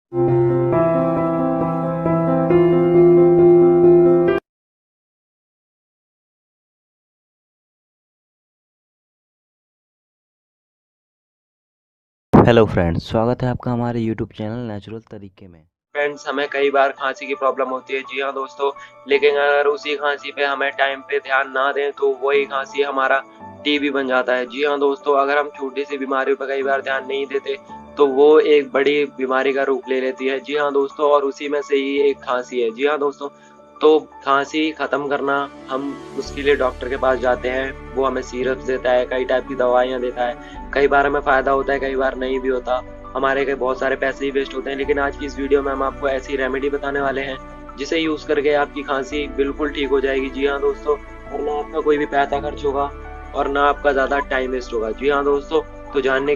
Hello friends, स्वागत है आपका हमारे यूट्यूब चैनल नेचुरल तरीके में। फ्रेंड्स, हमें कई बार खांसी की प्रॉब्लम होती है। जी हाँ दोस्तों, लेकिन अगर उसी खांसी पे हमें टाइम पे ध्यान ना दें तो वही खांसी हमारा टीबी बन जाता है। जी हाँ दोस्तों, अगर हम छोटी सी बीमारियों पर कई बार ध्यान नहीं देते तो वो एक बड़ी बीमारी का रूप ले लेती है। जी हाँ दोस्तों, और उसी में से ही एक खांसी है। जी हाँ दोस्तों, तो खांसी खत्म करना, हम उसके लिए डॉक्टर के पास जाते हैं। वो हमें सिरप देता है, कई टाइप की दवाइयाँ देता है। कई बार हमें फ़ायदा होता है, कई बार नहीं भी होता। हमारे के बहुत सारे पैसे ही वेस्ट होते हैं। लेकिन आज की इस वीडियो में हम आपको ऐसी रेमेडी बताने वाले हैं जिसे यूज़ करके आपकी खांसी बिल्कुल ठीक हो जाएगी। जी हाँ दोस्तों, और ना आपका कोई भी पैसा खर्च होगा और ना आपका ज़्यादा टाइम वेस्ट होगा। जी हाँ दोस्तों, तो जानने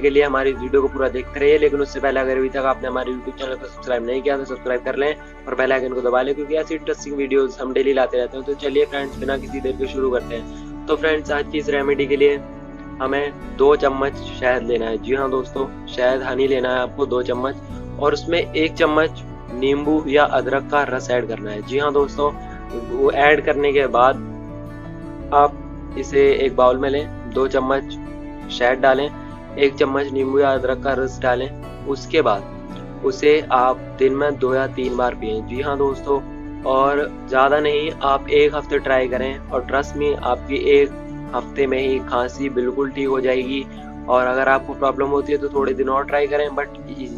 के लिए हमारी इस वीडियो को पूरा देखते रहिए। लेकिन उससे पहले अगर अभी तक आपने हमारे यूट्यूब चैनल को सब्सक्राइब नहीं किया तो सब्सक्राइब कर लें और बेल आइकन को दबा लें, क्योंकि ऐसी इंटरेस्टिंग वीडियोस हम डेली लाते रहते हैं। तो चलिए फ्रेंड्स, बिना किसी देर के शुरू करते हैं। तो फ्रेंड्स, आज की इस रेमेडी के लिए हमें 2 चम्मच शहद लेना है। जी हाँ दोस्तों, शहद हनी लेना है आपको 2 चम्मच, और उसमें 1 चम्मच नींबू या अदरक का रस ऐड करना है। जी हाँ दोस्तों, वो ऐड करने के बाद आप इसे एक बाउल में लें, 2 चम्मच शहद डालें, 1 चम्मच नींबू या अदरक का रस डालें। उसके बाद उसे आप दिन में 2 या 3 बार पिएं। जी हाँ दोस्तों, और ज़्यादा नहीं, आप 1 हफ्ते ट्राई करें और ट्रस्ट मी, आपकी 1 हफ्ते में ही खांसी बिल्कुल ठीक हो जाएगी। और अगर आपको प्रॉब्लम होती है तो थोड़े दिन और ट्राई करें, बट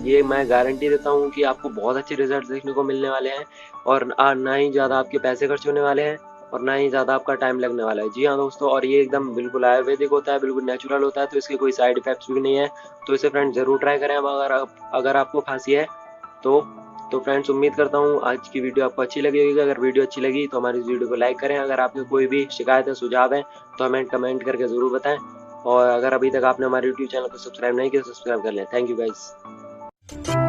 ये मैं गारंटी देता हूँ कि आपको बहुत अच्छे रिजल्ट देखने को मिलने वाले हैं। और ना ही ज़्यादा आपके पैसे खर्च होने वाले हैं और ना ही ज़्यादा आपका टाइम लगने वाला है। जी हाँ दोस्तों, और ये एकदम बिल्कुल आयुर्वेदिक होता है, बिल्कुल नेचुरल होता है, तो इसके कोई साइड इफ़ेक्ट्स भी नहीं है। तो इसे फ्रेंड्स ज़रूर ट्राई करें। अब अगर आपको खांसी है तो फ्रेंड्स, उम्मीद करता हूँ आज की वीडियो आपको अच्छी लगी होगी। अगर वीडियो अच्छी लगी तो हमारी इस वीडियो को लाइक करें। अगर आपके कोई भी शिकायत है, सुझाव है, तो हमें कमेंट करके ज़रूर बताएं। और अगर अभी तक आपने हमारे यूट्यूब चैनल को सब्सक्राइब नहीं किया तो सब्सक्राइब कर लें। Thank you guys.